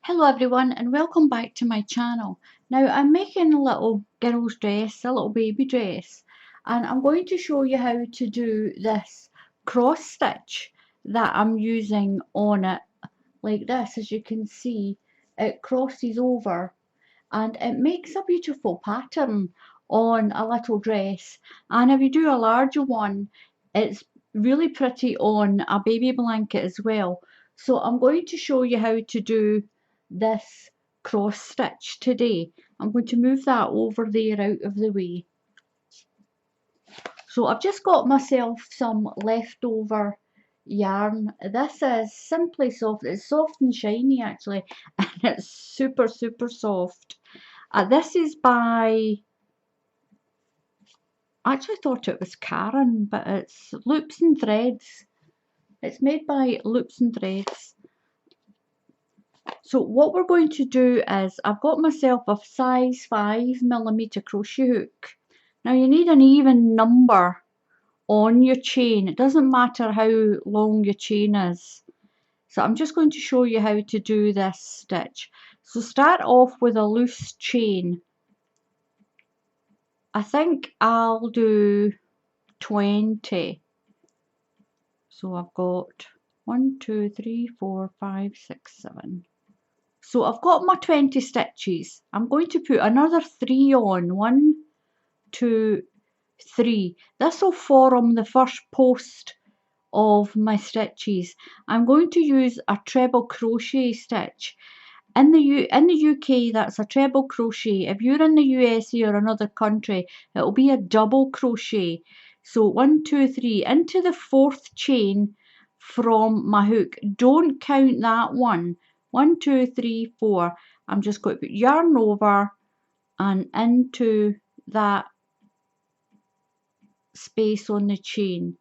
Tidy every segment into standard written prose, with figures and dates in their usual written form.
Hello everyone and welcome back to my channel. Now I'm making a little girl's dress, a little baby dress, and I'm going to show you how to do this cross stitch that I'm using on it like this. As you can see, it crosses over and it makes a beautiful pattern on a little dress, and if you do a larger one it's really pretty on a baby blanket as well. So I'm going to show you how to do this cross stitch today. I'm going to move that over there out of the way. So I've just got myself some leftover yarn. This is Simply Soft. It's soft and shiny actually, and it's super soft. This is by, I actually thought it was Karen, but it's Loops and Threads. It's made by Loops and Threads. So what we're going to do is, I've got myself a size 5mm crochet hook. Now you need an even number on your chain. It doesn't matter how long your chain is. So I'm just going to show you how to do this stitch. So start off with a loose chain. I think I'll do 20. So I've got 1, 2, 3, 4, 5, 6, 7. So I've got my 20 stitches. I'm going to put another 3 on. 1, 2, 3. This will form the first post of my stitches. I'm going to use a treble crochet stitch. In the UK, that's a treble crochet. If you're in the USA or another country, it'll be a double crochet. So 1, 2, 3 into the 4th chain from my hook. Don't count that one. 1, 2, 3, 4. I'm just going to put yarn over and into that space on the chain.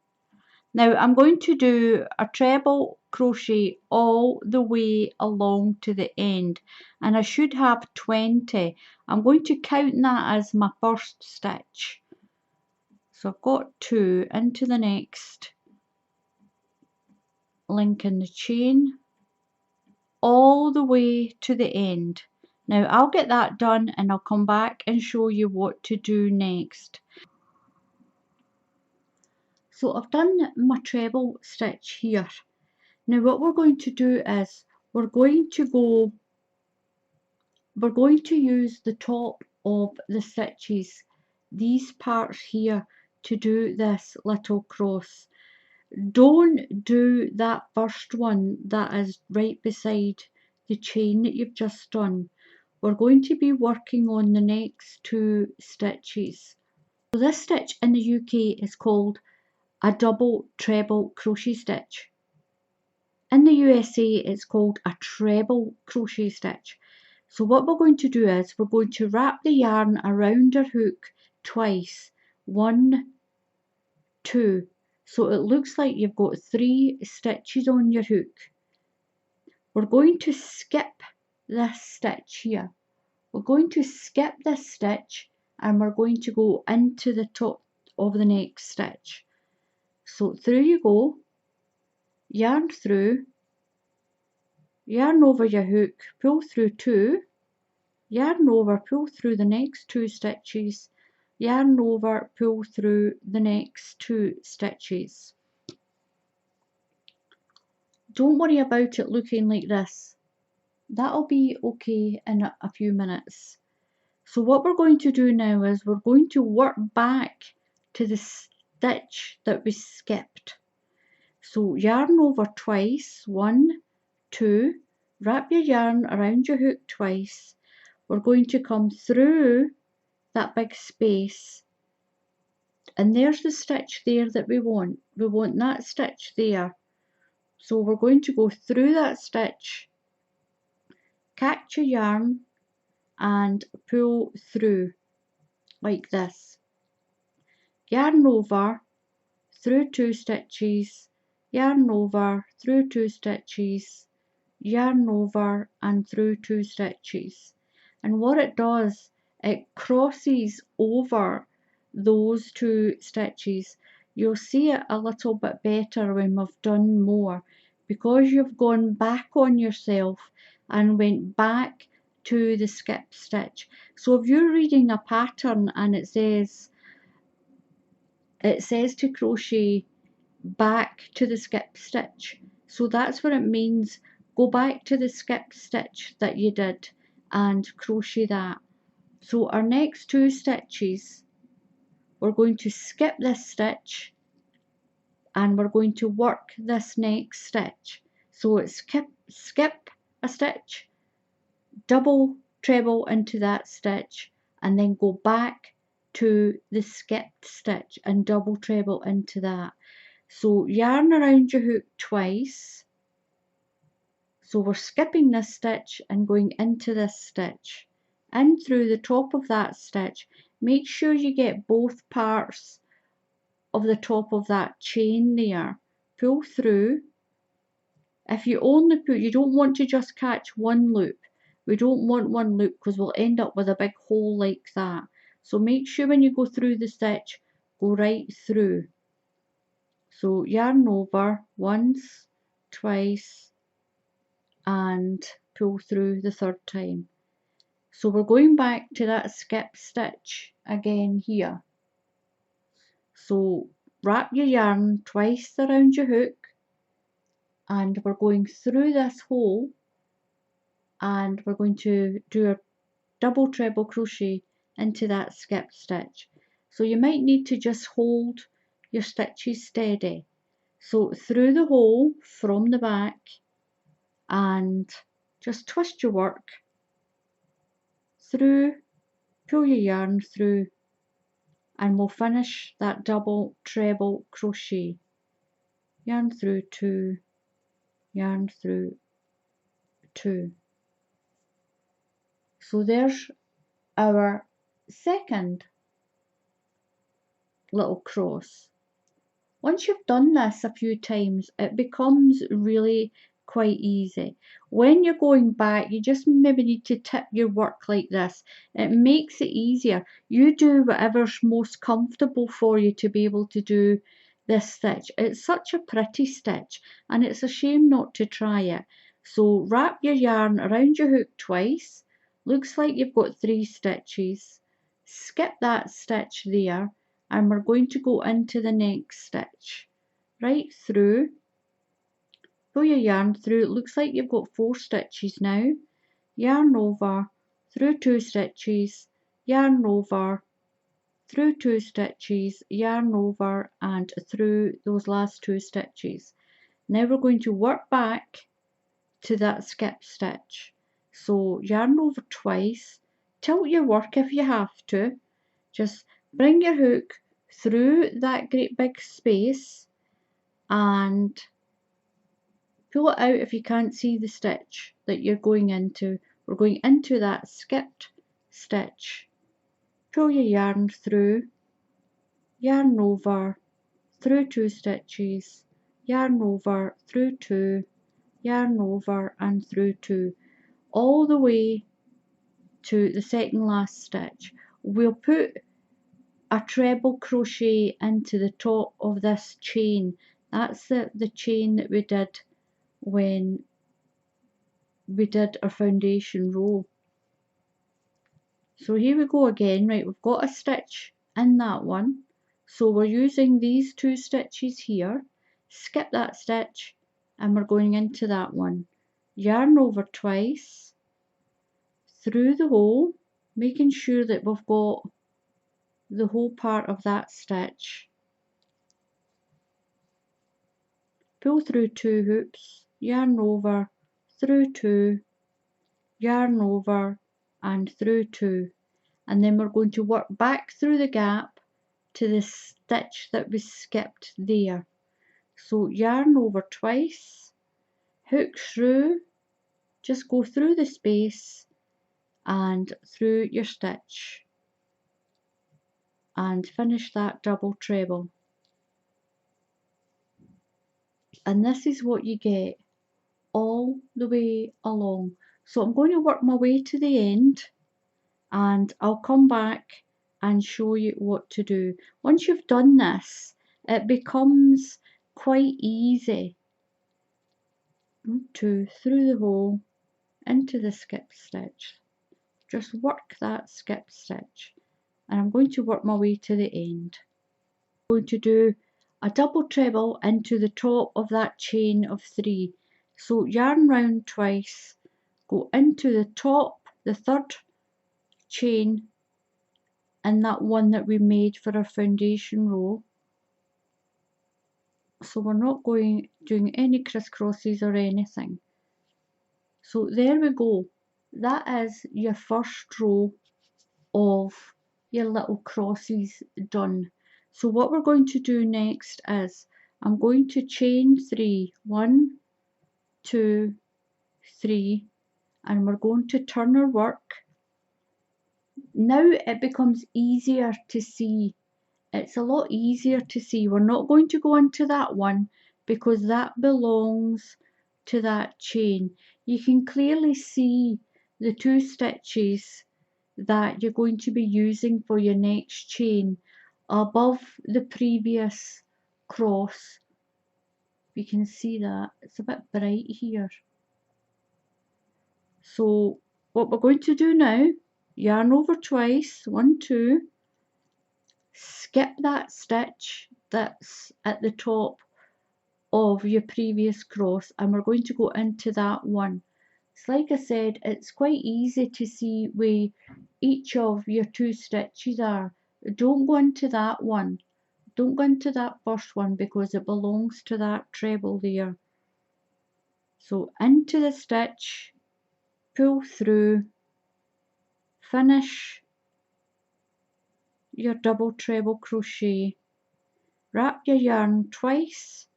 Now I'm going to do a treble crochet all the way along to the end, and I should have 20. I'm going to count that as my first stitch. So I've got 2 into the next link in the chain all the way to the end. Now I'll get that done and I'll come back and show you what to do next. So I've done my treble stitch here. Now what we're going to do is we're going to use the top of the stitches, these parts here, to do this little cross. Don't do that first one that is right beside the chain that you've just done. We're going to be working on the next 2 stitches. So this stitch in the UK is called a double treble crochet stitch. In the USA it's called a treble crochet stitch. So what we're going to do is we're going to wrap the yarn around our hook twice. 1, 2. So it looks like you've got 3 stitches on your hook. We're going to skip this stitch here. We're going to skip this stitch and we're going to go into the top of the next stitch. So through you go, yarn through, yarn over your hook, pull through 2, yarn over, pull through the next 2 stitches, yarn over, pull through the next 2 stitches. Don't worry about it looking like this. That'll be okay in a few minutes. So what we're going to do now is we're going to work back to the stitch that we skipped. So yarn over twice, 1, 2, wrap your yarn around your hook twice. We're going to come through that big space, and there's the stitch there that we want. We want that stitch there. So we're going to go through that stitch, catch your yarn and pull through like this. Yarn over, through 2 stitches, yarn over, through 2 stitches, yarn over and through 2 stitches. And what it does, it crosses over those 2 stitches. You'll see it a little bit better when we've done more, because you've gone back on yourself. and went back to the skip stitch. So if you're reading a pattern and it says to crochet back to the skip stitch, so that's what it means. Go back to the skip stitch that you did and crochet that. So our next 2 stitches, we're going to skip this stitch and we're going to work this next stitch. So it's skip a stitch, double treble into that stitch, and then go back to the skipped stitch and double treble into that. So yarn around your hook twice. So we're skipping this stitch and going into this stitch, in through the top of that stitch. Make sure you get both parts of the top of that chain there. Pull through. If you only pull, you don't want to just catch one loop. We don't want one loop because we'll end up with a big hole like that. So make sure when you go through the stitch, go right through. So yarn over once, twice, and pull through the 3rd time. So we're going back to that skip stitch again here. So wrap your yarn twice around your hook, and we're going through this hole, and we're going to do a double treble crochet into that skip stitch. So you might need to just hold your stitches steady. So through the hole from the back, and just twist your work through, pull your yarn through, and we'll finish that double treble crochet. Yarn through 2, yarn through 2. So there's our second little cross. Once you've done this a few times, it becomes really quite easy. When you're going back, you just maybe need to tip your work like this. It makes it easier. You do whatever's most comfortable for you to be able to do this stitch. It's such a pretty stitch, and it's a shame not to try it. So wrap your yarn around your hook twice. Looks like you've got 3 stitches. Skip that stitch there, and we're going to go into the next stitch, right through, pull your yarn through. It looks like you've got 4 stitches now. Yarn over, through 2 stitches, yarn over, through 2 stitches, yarn over, and through those last 2 stitches. Now we're going to work back to that skip stitch. So yarn over twice, tilt your work if you have to, just bring your hook through that great big space and pull it out if you can't see the stitch that you're going into. We're going into that skipped stitch. Pull your yarn through, yarn over, through 2 stitches, yarn over, through 2, yarn over and through 2, all the way to the second last stitch. We'll put a treble crochet into the top of this chain. That's the chain that we did when we did our foundation row. So here we go again, right, we've got a stitch in that one, so we're using these 2 stitches here. Skip that stitch and we're going into that one. Yarn over twice, through the hole, making sure that we've got the whole part of that stitch. Pull through 2 hoops, yarn over, through 2, yarn over and through 2, and then we're going to work back through the gap to the stitch that we skipped there. So yarn over twice, hook through, just go through the space and through your stitch and finish that double treble. And this is what you get all the way along. So I'm going to work my way to the end and I'll come back and show you what to do. Once you've done this, it becomes quite easy to through the hole into the skip stitch. Just work that skip stitch, and I'm going to work my way to the end. I'm going to do a double treble into the top of that chain of 3. So yarn round twice, go into the top, the third chain in that one that we made for our foundation row. So we're not doing any crisscrosses or anything. So there we go. That is your first row of your little crosses done. So what we're going to do next is I'm going to chain 3, 1, 2, 3, and we're going to turn our work. Now it becomes easier to see. It's a lot easier to see. We're not going to go into that one because that belongs to that chain. You can clearly see the 2 stitches that you're going to be using for your next chain above the previous cross. You can see that it's a bit bright here. So what we're going to do now, yarn over twice, 1, 2, skip that stitch that's at the top of your previous cross, and we're going to go into that one. It's like I said, it's quite easy to see where each of your 2 stitches are. Don't go into that one. Don't go into that first one because it belongs to that treble there. So into the stitch, pull through, finish your double treble crochet, wrap your yarn twice.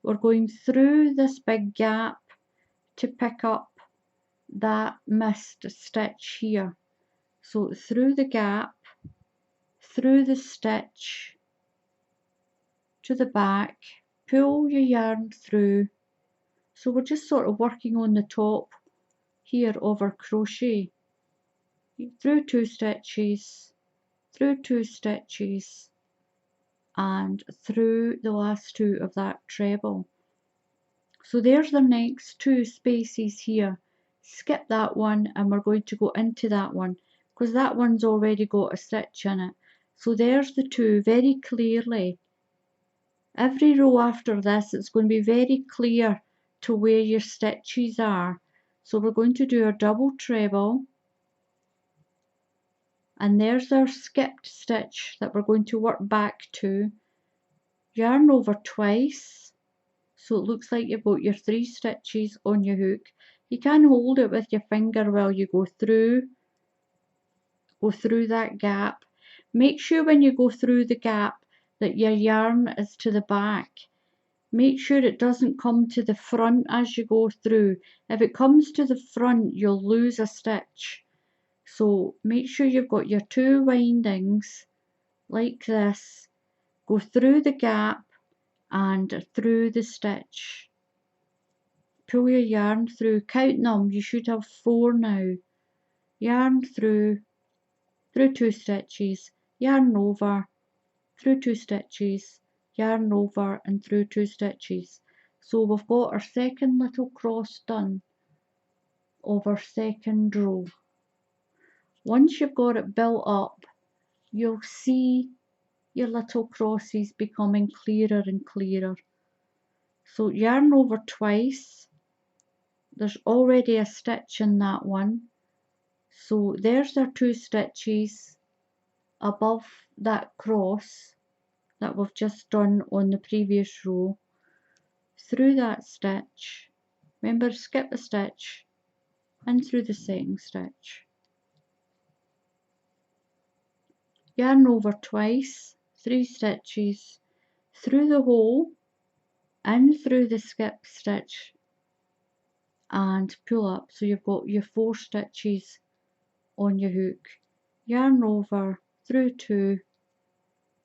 We're going through this big gap to pick up that missed stitch here. So through the gap, through the stitch to the back, pull your yarn through. So we're just sort of working on the top here of our crochet. Through 2 stitches, through 2 stitches, and through the last 2 of that treble. So there's the next 2 spaces here. Skip that one and we're going to go into that one because that one's already got a stitch in it. So there's the 2 very clearly. Every row after this, it's going to be very clear to where your stitches are. So we're going to do our double treble, and there's our skipped stitch that we're going to work back to. Yarn over twice, so it looks like you've got your 3 stitches on your hook. You can hold it with your finger while you go through that gap. Make sure when you go through the gap that your yarn is to the back. Make sure it doesn't come to the front as you go through. If it comes to the front, you'll lose a stitch. So make sure you've got your 2 windings like this. Go through the gap and through the stitch. Pull your yarn through, count them, you should have 4 now. Yarn through 2 stitches, yarn over, through 2 stitches, yarn over and through 2 stitches. So we've got our second little cross done of our second row. Once you've got it built up, you'll see your little crosses becoming clearer and clearer. So yarn over twice, there's already a stitch in that one. So there's our 2 stitches above that cross that we've just done on the previous row. Through that stitch, remember, skip the stitch and through the second stitch. Yarn over twice, 3 stitches, through the hole and through the skip stitch and pull up, so you've got your 4 stitches on your hook. Yarn over, through 2,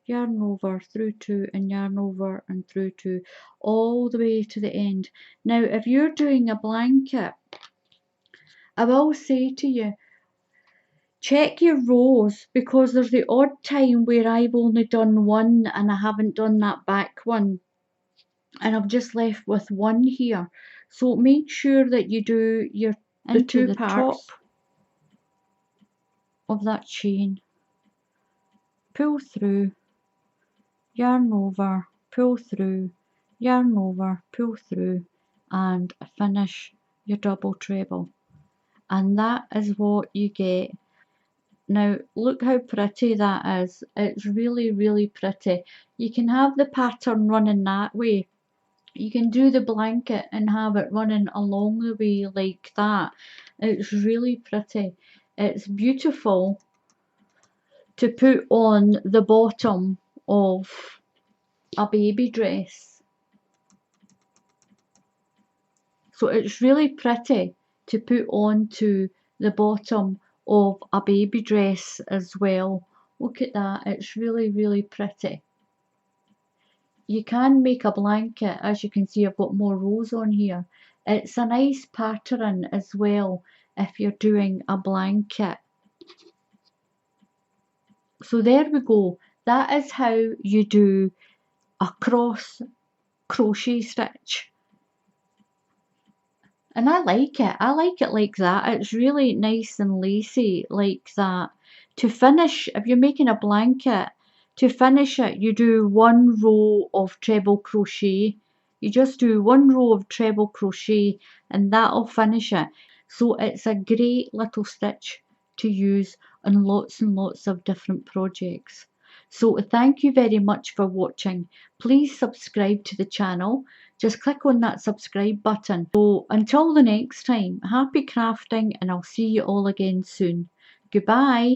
yarn over, through 2, and yarn over and through 2, all the way to the end. Now if you're doing a blanket, I will say to you, check your rows, because there's the odd time where I've only done one and I haven't done that back one, and I've just left with 1 here. So make sure that you do your into the top of that chain, pull through, yarn over, pull through, yarn over, pull through, and finish your double treble. And that is what you get. Now look how pretty that is. It's really, really pretty. You can have the pattern running that way. You can do the blanket and have it running along the way like that. It's really pretty. It's beautiful to put on the bottom of a baby dress. So it's really pretty to put onto the bottom of a baby dress as well. Look at that, it's really, really pretty. You can make a blanket. As you can see, I've got more rows on here. It's a nice pattern as well if you're doing a blanket. So there we go. That is how you do a cross crochet stitch. And I like it. I like it like that. It's really nice and lacy like that. To finish, if you're making a blanket, to finish it, you do one row of treble crochet. You just do one row of treble crochet and that'll finish it. So it's a great little stitch to use on lots and lots of different projects. So thank you very much for watching. Please subscribe to the channel. Just click on that subscribe button. So until the next time, happy crafting, and I'll see you all again soon. Goodbye.